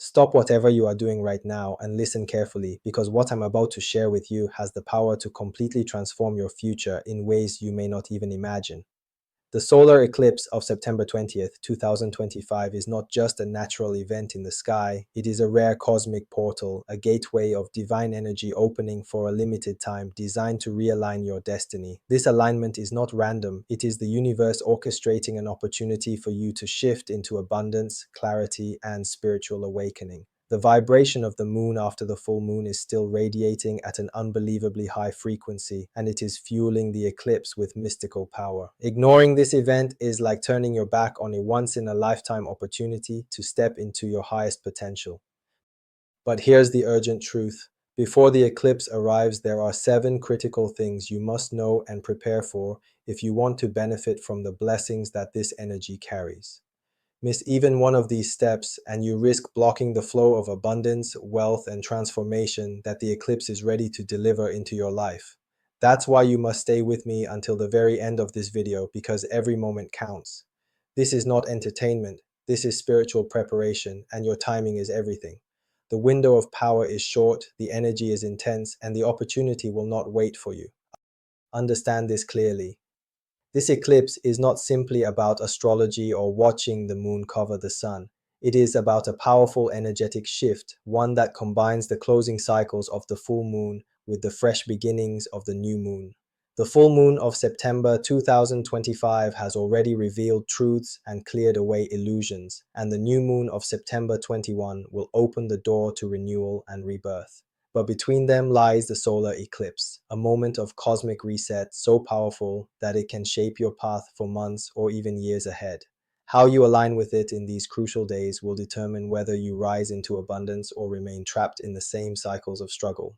Stop whatever you are doing right now and listen carefully, because what I'm about to share with you has the power to completely transform your future in ways you may not even imagine. The solar eclipse of September 20th, 2025 is not just a natural event in the sky, it is a rare cosmic portal, a gateway of divine energy opening for a limited time, designed to realign your destiny. This alignment is not random, it is the universe orchestrating an opportunity for you to shift into abundance, clarity, and spiritual awakening. The vibration of the moon after the full moon is still radiating at an unbelievably high frequency, and it is fueling the eclipse with mystical power. Ignoring this event is like turning your back on a once-in-a-lifetime opportunity to step into your highest potential. But here's the urgent truth. Before the eclipse arrives, there are 7 critical things you must know and prepare for if you want to benefit from the blessings that this energy carries. Miss even one of these steps, and you risk blocking the flow of abundance, wealth, and transformation that the eclipse is ready to deliver into your life. That's why you must stay with me until the very end of this video, because every moment counts. This is not entertainment, this is spiritual preparation, and your timing is everything. The window of power is short, the energy is intense, and the opportunity will not wait for you. Understand this clearly. This eclipse is not simply about astrology or watching the moon cover the sun. It is about a powerful energetic shift, one that combines the closing cycles of the full moon with the fresh beginnings of the new moon. The full moon of September 2025 has already revealed truths and cleared away illusions, and the new moon of September 21 will open the door to renewal and rebirth. But between them lies the solar eclipse, a moment of cosmic reset so powerful that it can shape your path for months or even years ahead. How you align with it in these crucial days will determine whether you rise into abundance or remain trapped in the same cycles of struggle.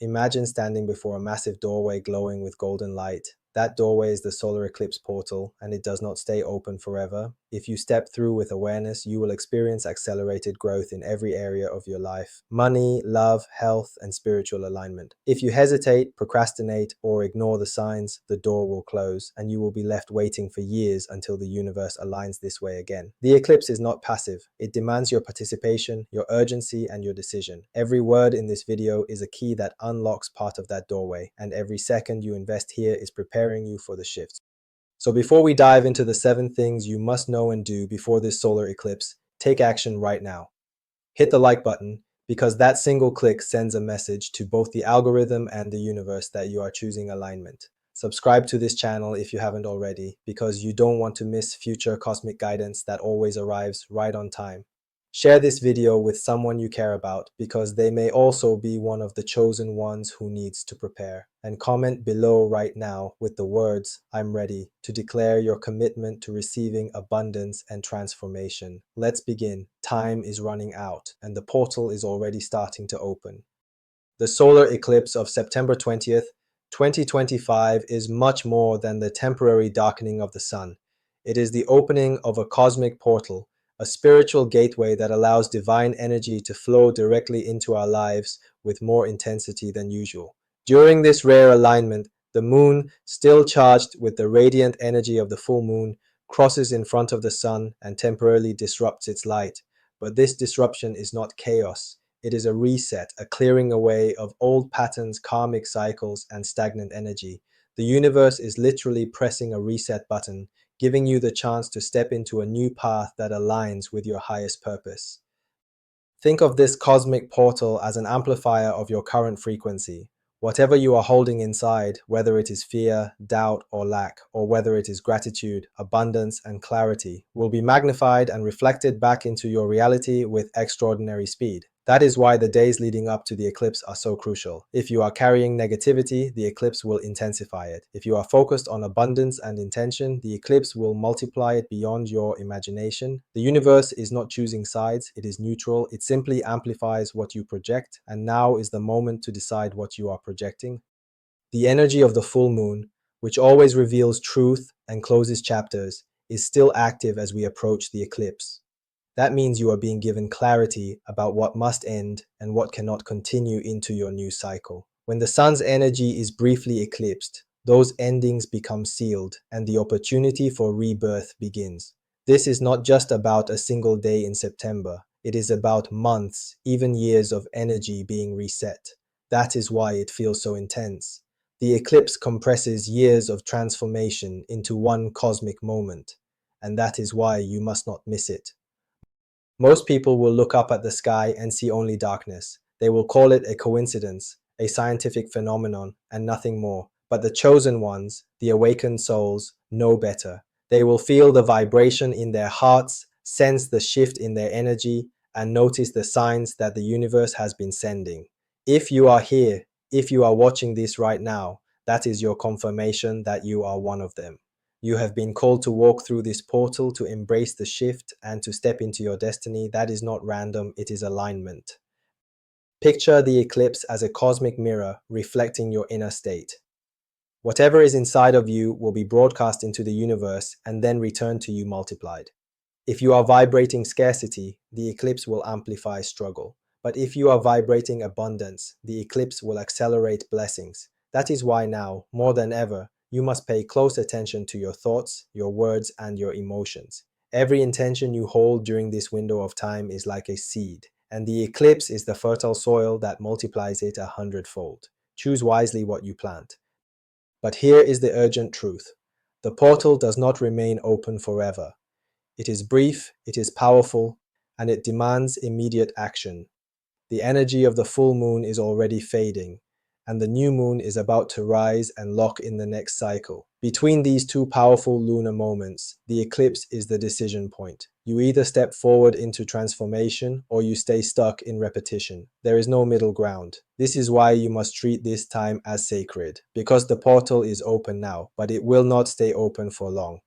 Imagine standing before a massive doorway glowing with golden light. That doorway is the solar eclipse portal, and it does not stay open forever. If you step through with awareness, you will experience accelerated growth in every area of your life: money, love, health, and spiritual alignment. If you hesitate, procrastinate, or ignore the signs, the door will close, and you will be left waiting for years until the universe aligns this way again. The eclipse is not passive. It demands your participation, your urgency, and your decision. Every word in this video is a key that unlocks part of that doorway, and every second you invest here is preparing you for the shift. So before we dive into the 7 things you must know and do before this solar eclipse, take action right now. Hit the like button, because that single click sends a message to both the algorithm and the universe that you are choosing alignment. Subscribe to this channel if you haven't already, because you don't want to miss future cosmic guidance that always arrives right on time. Share this video with someone you care about, because they may also be one of the chosen ones who needs to prepare. And comment below right now with the words, "I'm ready," to declare your commitment to receiving abundance and transformation. Let's begin. Time is running out, and the portal is already starting to open. The solar eclipse of September 20th, 2025 is much more than the temporary darkening of the sun. It is the opening of a cosmic portal, a spiritual gateway that allows divine energy to flow directly into our lives with more intensity than usual. During this rare alignment, the moon, still charged with the radiant energy of the full moon, crosses in front of the sun and temporarily disrupts its light. But this disruption is not chaos. It is a reset, a clearing away of old patterns, karmic cycles, and stagnant energy. The universe is literally pressing a reset button, giving you the chance to step into a new path that aligns with your highest purpose. Think of this cosmic portal as an amplifier of your current frequency. Whatever you are holding inside, whether it is fear, doubt, or lack, or whether it is gratitude, abundance, and clarity, will be magnified and reflected back into your reality with extraordinary speed. That is why the days leading up to the eclipse are so crucial. If you are carrying negativity, the eclipse will intensify it. If you are focused on abundance and intention, the eclipse will multiply it beyond your imagination. The universe is not choosing sides, it is neutral. It simply amplifies what you project, and now is the moment to decide what you are projecting. The energy of the full moon, which always reveals truth and closes chapters, is still active as we approach the eclipse. That means you are being given clarity about what must end and what cannot continue into your new cycle. When the sun's energy is briefly eclipsed, those endings become sealed and the opportunity for rebirth begins. This is not just about a single day in September. It is about months, even years of energy being reset. That is why it feels so intense. The eclipse compresses years of transformation into one cosmic moment, and that is why you must not miss it. Most people will look up at the sky and see only darkness. They will call it a coincidence, a scientific phenomenon, and nothing more. But the chosen ones, the awakened souls, know better. They will feel the vibration in their hearts, sense the shift in their energy, and notice the signs that the universe has been sending. If you are here, if you are watching this right now, that is your confirmation that you are one of them. You have been called to walk through this portal, to embrace the shift, and to step into your destiny. That is not random, it is alignment. Picture the eclipse as a cosmic mirror reflecting your inner state. Whatever is inside of you will be broadcast into the universe and then returned to you multiplied. If you are vibrating scarcity, the eclipse will amplify struggle. But if you are vibrating abundance, the eclipse will accelerate blessings. That is why now, more than ever, you must pay close attention to your thoughts, your words, and your emotions. Every intention you hold during this window of time is like a seed, and the eclipse is the fertile soil that multiplies it 100-fold. Choose wisely what you plant. But here is the urgent truth. The portal does not remain open forever. It is brief, it is powerful, and it demands immediate action. The energy of the full moon is already fading, and the new moon is about to rise and lock in the next cycle. Between these two powerful lunar moments, the eclipse is the decision point. You either step forward into transformation or you stay stuck in repetition. There is no middle ground. This is why you must treat this time as sacred, because the portal is open now, but it will not stay open for long.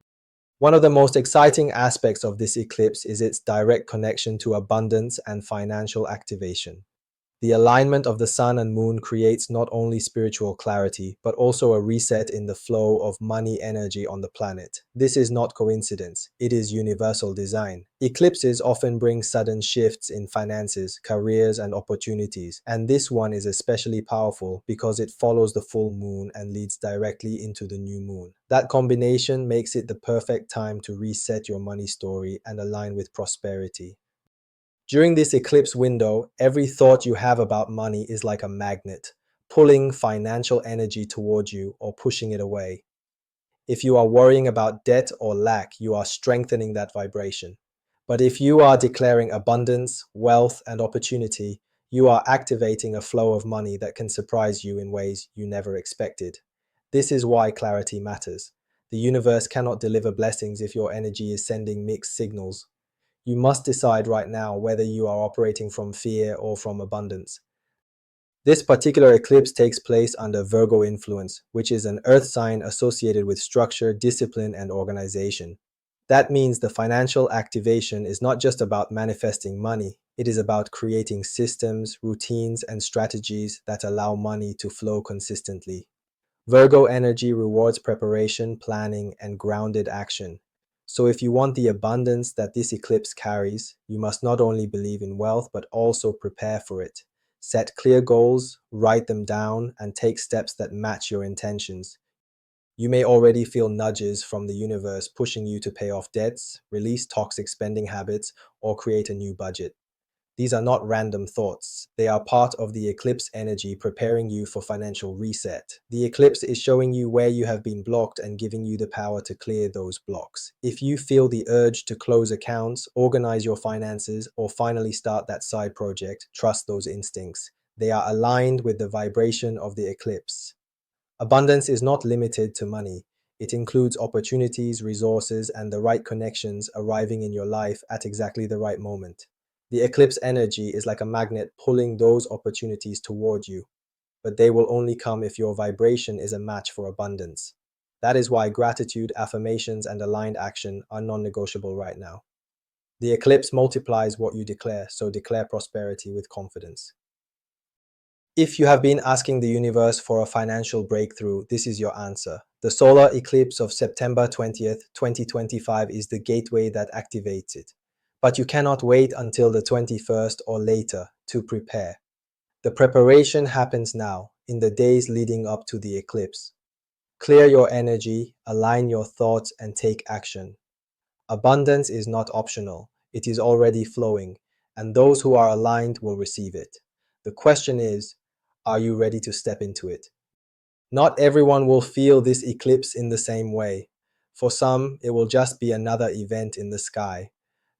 One of the most exciting aspects of this eclipse is its direct connection to abundance and financial activation. The alignment of the sun and moon creates not only spiritual clarity, but also a reset in the flow of money energy on the planet. This is not coincidence, it is universal design. Eclipses often bring sudden shifts in finances, careers, and opportunities, and this one is especially powerful because it follows the full moon and leads directly into the new moon. That combination makes it the perfect time to reset your money story and align with prosperity. During this eclipse window, every thought you have about money is like a magnet, pulling financial energy towards you or pushing it away. If you are worrying about debt or lack, you are strengthening that vibration. But if you are declaring abundance, wealth, and opportunity, you are activating a flow of money that can surprise you in ways you never expected. This is why clarity matters. The universe cannot deliver blessings if your energy is sending mixed signals. You must decide right now whether you are operating from fear or from abundance. This particular eclipse takes place under Virgo influence, which is an earth sign associated with structure, discipline, and organization. That means the financial activation is not just about manifesting money, it is about creating systems, routines, and strategies that allow money to flow consistently. Virgo energy rewards preparation, planning, and grounded action. So if you want the abundance that this eclipse carries, you must not only believe in wealth, but also prepare for it. Set clear goals, write them down, and take steps that match your intentions. You may already feel nudges from the universe pushing you to pay off debts, release toxic spending habits, or create a new budget. These are not random thoughts. They are part of the eclipse energy preparing you for financial reset. The eclipse is showing you where you have been blocked and giving you the power to clear those blocks. If you feel the urge to close accounts, organize your finances, or finally start that side project, trust those instincts. They are aligned with the vibration of the eclipse. Abundance is not limited to money. It includes opportunities, resources, and the right connections arriving in your life at exactly the right moment. The eclipse energy is like a magnet pulling those opportunities toward you, but they will only come if your vibration is a match for abundance. That is why gratitude, affirmations, and aligned action are non-negotiable right now. The eclipse multiplies what you declare, so declare prosperity with confidence. If you have been asking the universe for a financial breakthrough, this is your answer. The solar eclipse of September 20th, 2025 is the gateway that activates it. But you cannot wait until the 21st or later to prepare. The preparation happens now, in the days leading up to the eclipse. Clear your energy, align your thoughts, and take action. Abundance is not optional, it is already flowing, and those who are aligned will receive it. The question is, are you ready to step into it? Not everyone will feel this eclipse in the same way. For some, it will just be another event in the sky.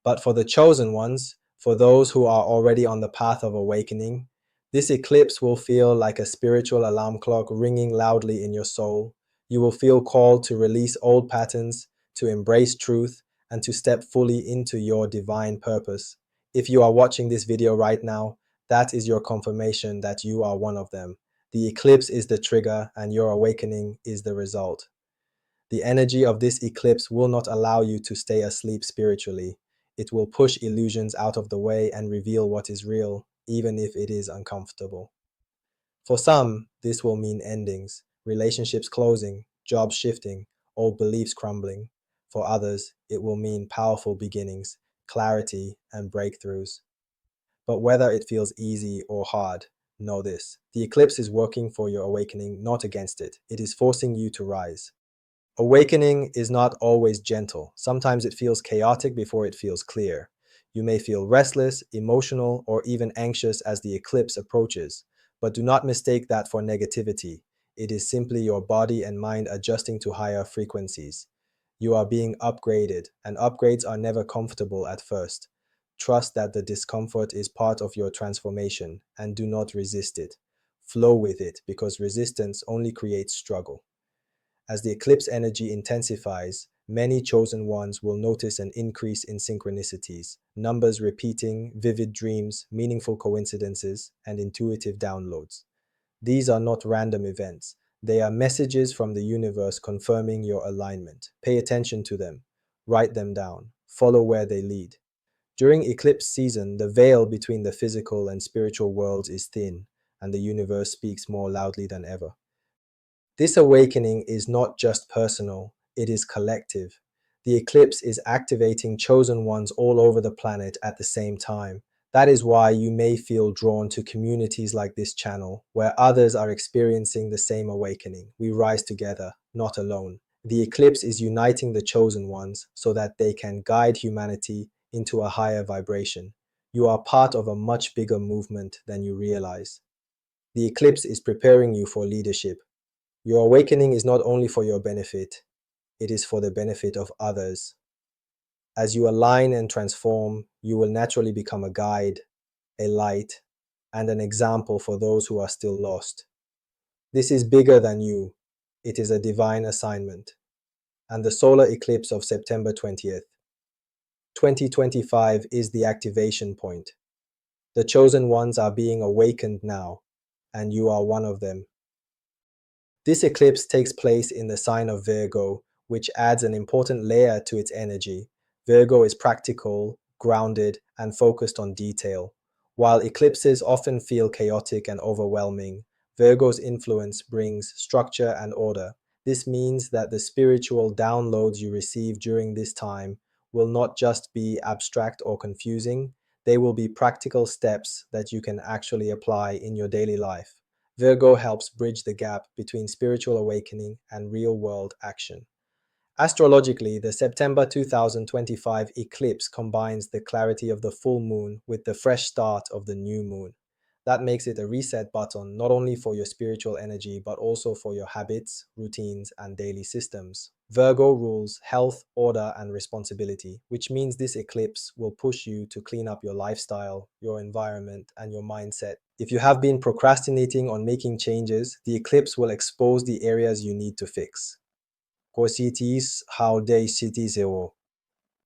But for the chosen ones, for those who are already on the path of awakening, this eclipse will feel like a spiritual alarm clock ringing loudly in your soul. You will feel called to release old patterns, to embrace truth, and to step fully into your divine purpose. If you are watching this video right now, that is your confirmation that you are one of them. The eclipse is the trigger, and your awakening is the result. The energy of this eclipse will not allow you to stay asleep spiritually. It will push illusions out of the way and reveal what is real, even if it is uncomfortable. For some, this will mean endings, relationships closing, jobs shifting, old beliefs crumbling. For others, it will mean powerful beginnings, clarity, and breakthroughs. But whether it feels easy or hard, know this: the eclipse is working for your awakening, not against it. It is forcing you to rise. Awakening is not always gentle. Sometimes it feels chaotic before it feels clear. You may feel restless, emotional, or even anxious as the eclipse approaches, but do not mistake that for negativity. It is simply your body and mind adjusting to higher frequencies. You are being upgraded, and upgrades are never comfortable at first. Trust that the discomfort is part of your transformation, and do not resist it. Flow with it, because resistance only creates struggle. As the eclipse energy intensifies, many chosen ones will notice an increase in synchronicities, numbers repeating, vivid dreams, meaningful coincidences, and intuitive downloads. These are not random events. They are messages from the universe confirming your alignment. Pay attention to them. Write them down. Follow where they lead. During eclipse season, the veil between the physical and spiritual worlds is thin, and the universe speaks more loudly than ever. This awakening is not just personal, it is collective. The eclipse is activating chosen ones all over the planet at the same time. That is why you may feel drawn to communities like this channel, where others are experiencing the same awakening. We rise together, not alone. The eclipse is uniting the chosen ones so that they can guide humanity into a higher vibration. You are part of a much bigger movement than you realize. The eclipse is preparing you for leadership. Your awakening is not only for your benefit, it is for the benefit of others. As you align and transform, you will naturally become a guide, a light, and an example for those who are still lost. This is bigger than you. It is a divine assignment. And the solar eclipse of September 20th, 2025 is the activation point. The chosen ones are being awakened now, and you are one of them. This eclipse takes place in the sign of Virgo, which adds an important layer to its energy. Virgo is practical, grounded, and focused on detail. While eclipses often feel chaotic and overwhelming, Virgo's influence brings structure and order. This means that the spiritual downloads you receive during this time will not just be abstract or confusing, they will be practical steps that you can actually apply in your daily life. Virgo helps bridge the gap between spiritual awakening and real-world action. Astrologically, the September 2025 eclipse combines the clarity of the full moon with the fresh start of the new moon. That makes it a reset button not only for your spiritual energy but also for your habits, routines, and daily systems. Virgo rules health, order, and responsibility, which means this eclipse will push you to clean up your lifestyle, your environment, and your mindset. If you have been procrastinating on making changes, the eclipse will expose the areas you need to fix. Cositis haude citiseo.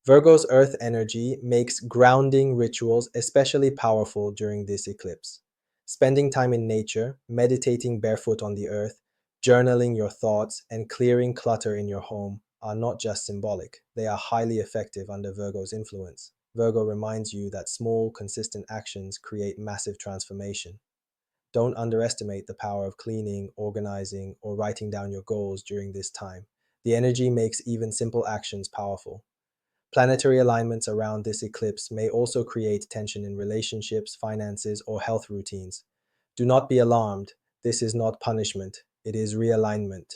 Virgo's earth energy makes grounding rituals especially powerful during this eclipse. Spending time in nature, meditating barefoot on the earth, journaling your thoughts, and clearing clutter in your home are not just symbolic, they are highly effective under Virgo's influence. Virgo reminds you that small, consistent actions create massive transformation. Don't underestimate the power of cleaning, organizing, or writing down your goals during this time. The energy makes even simple actions powerful. Planetary alignments around this eclipse may also create tension in relationships, finances, or health routines. Do not be alarmed. This is not punishment, it is realignment.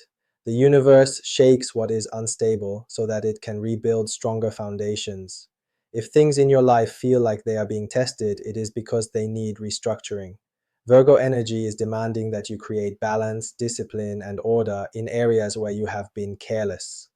The universe shakes what is unstable so that it can rebuild stronger foundations. If things in your life feel like they are being tested, it is because they need restructuring. Virgo energy is demanding that you create balance, discipline, and order in areas where you have been careless.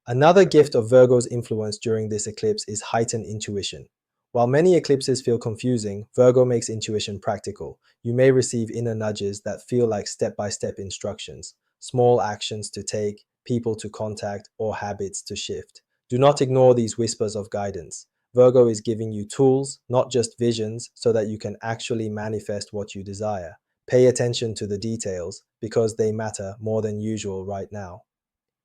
Another gift of Virgo's influence during this eclipse is heightened intuition. While many eclipses feel confusing, Virgo makes intuition practical. You may receive inner nudges that feel like step by step instructions, small actions to take, people to contact, or habits to shift. Do not ignore these whispers of guidance. Virgo is giving you tools, not just visions, so that you can actually manifest what you desire. Pay attention to the details because they matter more than usual right now.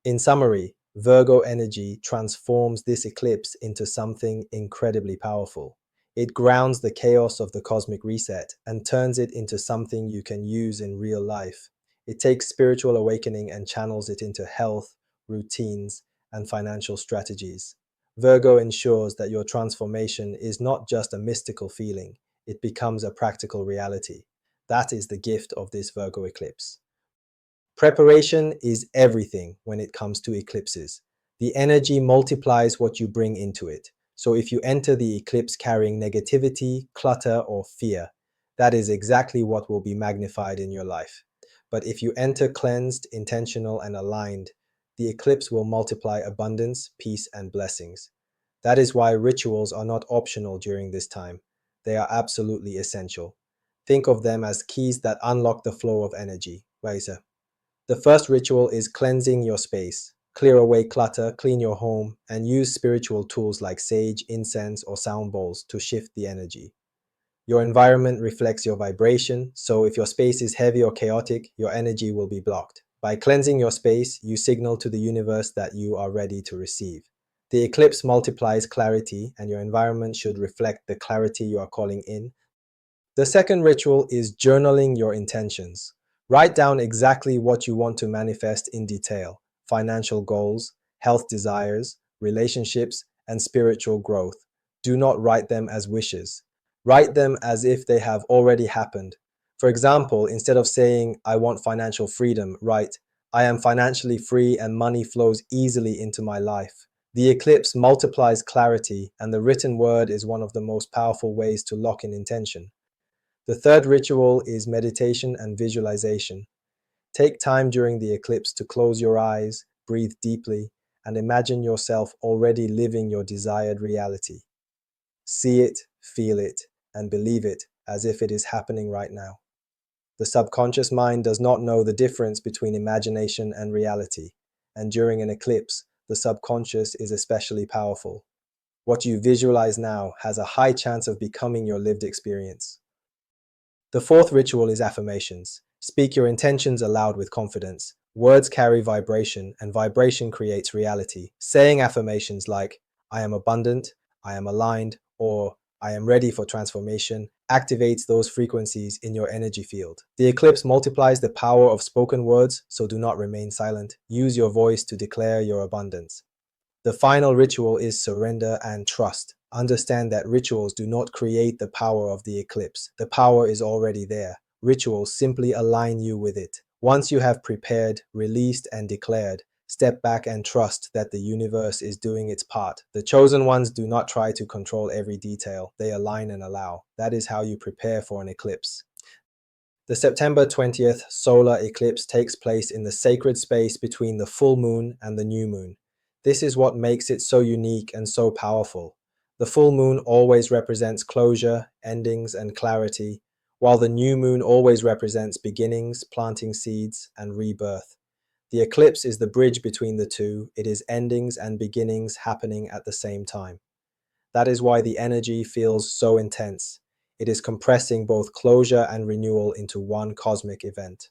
In summary, Virgo energy transforms this eclipse into something incredibly powerful. It grounds the chaos of the cosmic reset and turns it into something you can use in real life. It takes spiritual awakening and channels it into health, routines, and financial strategies. Virgo ensures that your transformation is not just a mystical feeling, it becomes a practical reality. That is the gift of this Virgo eclipse. Preparation is everything when it comes to eclipses. The energy multiplies what you bring into it. So if you enter the eclipse carrying negativity, clutter, or fear, that is exactly what will be magnified in your life. But if you enter cleansed, intentional, and aligned, the eclipse will multiply abundance, peace, and blessings. That is why rituals are not optional during this time. They are absolutely essential. Think of them as keys that unlock the flow of energy. Waisa. The first ritual is cleansing your space. Clear away clutter, clean your home, and use spiritual tools like sage, incense, or sound bowls to shift the energy. Your environment reflects your vibration, so if your space is heavy or chaotic, your energy will be blocked. By cleansing your space, you signal to the universe that you are ready to receive. The eclipse multiplies clarity, and your environment should reflect the clarity you are calling in. The second ritual is journaling your intentions. Write down exactly what you want to manifest in detail: financial goals, health desires, relationships, and spiritual growth. Do not write them as wishes. Write them as if they have already happened. For example, instead of saying, I want financial freedom, write, I am financially free and money flows easily into my life. The eclipse multiplies clarity, and the written word is one of the most powerful ways to lock in intention. The third ritual is meditation and visualization. Take time during the eclipse to close your eyes, breathe deeply, and imagine yourself already living your desired reality. See it, feel it, and believe it as if it is happening right now. The subconscious mind does not know the difference between imagination and reality, and during an eclipse, the subconscious is especially powerful. What you visualize now has a high chance of becoming your lived experience. The fourth ritual is affirmations. Speak your intentions aloud with confidence. Words carry vibration, and vibration creates reality. Saying affirmations like, I am abundant, I am aligned, or I am ready for transformation activates those frequencies in your energy field. The eclipse multiplies the power of spoken words, so do not remain silent. Use your voice to declare your abundance. The final ritual is surrender and trust. Understand that rituals do not create the power of the eclipse. The power is already there. Rituals simply align you with it. Once you have prepared, released, and declared, step back and trust that the universe is doing its part. The chosen ones do not try to control every detail. They align and allow. That is how you prepare for an eclipse. The September 20th solar eclipse takes place in the sacred space between the full moon and the new moon. This is what makes it so unique and so powerful. The full moon always represents closure, endings, and clarity, while the new moon always represents beginnings, planting seeds, and rebirth. The eclipse is the bridge between the two. It is endings and beginnings happening at the same time. That is why the energy feels so intense. It is compressing both closure and renewal into one cosmic event.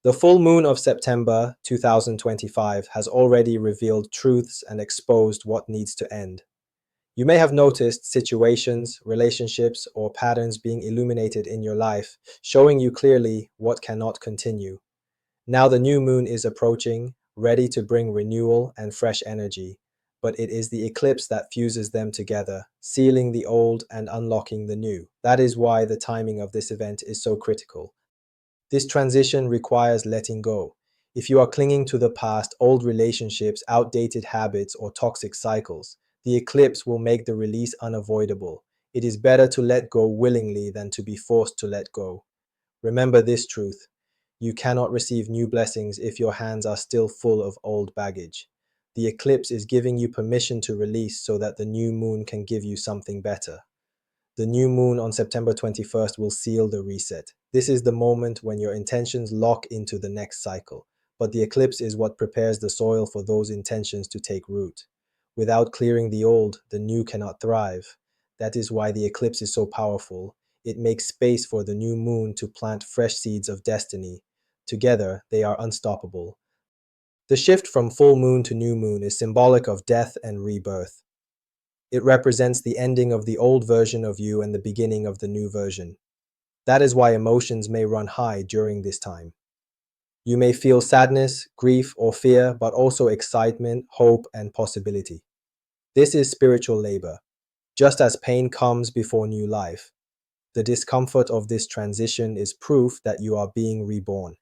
The full moon of September 2025 has already revealed truths and exposed what needs to end. You may have noticed situations, relationships, or patterns being illuminated in your life, showing you clearly what cannot continue. Now the new moon is approaching, ready to bring renewal and fresh energy, but it is the eclipse that fuses them together, sealing the old and unlocking the new. That is why the timing of this event is so critical. This transition requires letting go. If you are clinging to the past, old relationships, outdated habits, or toxic cycles, The eclipse will make the release unavoidable. It is better to let go willingly than to be forced to let go. Remember this truth: you cannot receive new blessings if your hands are still full of old baggage. The eclipse is giving you permission to release so that the new moon can give you something better. The new moon on September 21st will seal the reset. This is the moment when your intentions lock into the next cycle. But the eclipse is what prepares the soil for those intentions to take root. Without clearing the old, the new cannot thrive. That is why the eclipse is so powerful. It makes space for the new moon to plant fresh seeds of destiny. Together, they are unstoppable. The shift from full moon to new moon is symbolic of death and rebirth. It represents the ending of the old version of you and the beginning of the new version. That is why emotions may run high during this time. You may feel sadness, grief, or fear, but also excitement, hope, and possibility. This is spiritual labor. Just as pain comes before new life, the discomfort of this transition is proof that you are being reborn.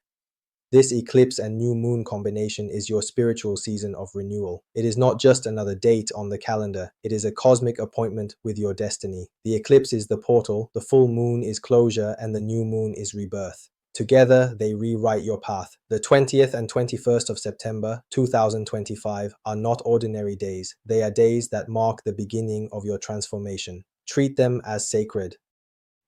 This eclipse and new moon combination is your spiritual season of renewal. It is not just another date on the calendar, it is a cosmic appointment with your destiny. The eclipse is the portal, the full moon is closure, and the new moon is rebirth. Together, they rewrite your path. The 20th and 21st of September 2025 are not ordinary days. They are days that mark the beginning of your transformation. Treat them as sacred.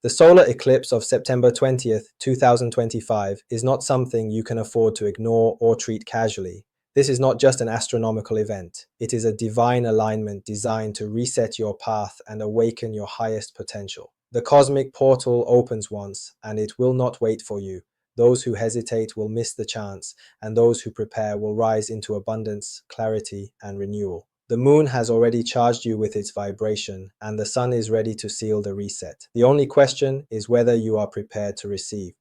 The solar eclipse of September 20th, 2025 is not something you can afford to ignore or treat casually. This is not just an astronomical event. It is a divine alignment designed to reset your path and awaken your highest potential. The cosmic portal opens once, and it will not wait for you. Those who hesitate will miss the chance, and those who prepare will rise into abundance, clarity, and renewal. The moon has already charged you with its vibration, and the sun is ready to seal the reset. The only question is whether you are prepared to receive.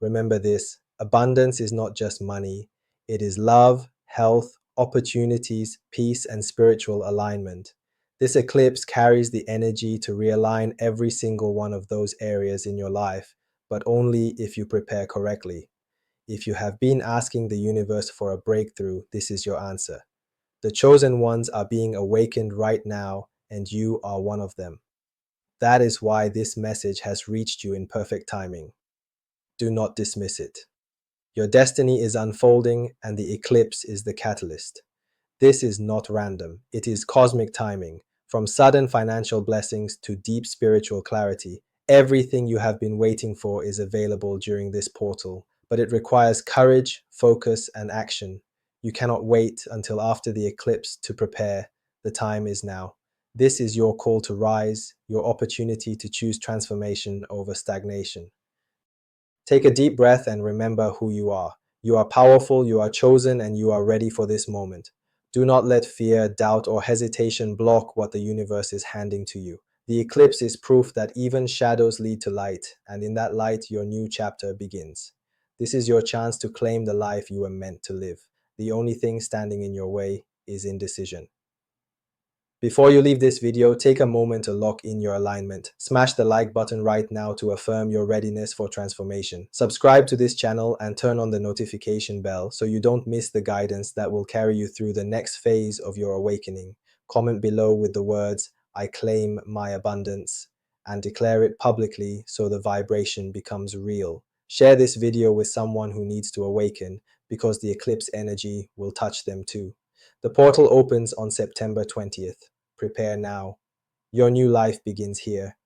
Remember this: abundance is not just money, it is love, health, opportunities, peace, and spiritual alignment. This eclipse carries the energy to realign every single one of those areas in your life, but only if you prepare correctly. If you have been asking the universe for a breakthrough, this is your answer. The chosen ones are being awakened right now, and you are one of them. That is why this message has reached you in perfect timing. Do not dismiss it. Your destiny is unfolding, and the eclipse is the catalyst. This is not random, it is cosmic timing. From sudden financial blessings to deep spiritual clarity, everything you have been waiting for is available during this portal, but it requires courage, focus, and action. You cannot wait until after the eclipse to prepare. The time is now. This is your call to rise, your opportunity to choose transformation over stagnation. Take a deep breath and remember who you are. You are powerful, you are chosen, and you are ready for this moment. Do not let fear, doubt, or hesitation block what the universe is handing to you. The eclipse is proof that even shadows lead to light, and in that light, your new chapter begins. This is your chance to claim the life you were meant to live. The only thing standing in your way is indecision. Before you leave this video, take a moment to lock in your alignment. Smash the like button right now to affirm your readiness for transformation. Subscribe to this channel and turn on the notification bell so you don't miss the guidance that will carry you through the next phase of your awakening. Comment below with the words, "I claim my abundance," and declare it publicly so the vibration becomes real. Share this video with someone who needs to awaken, because the eclipse energy will touch them too. The portal opens on September 20th. Prepare now. Your new life begins here.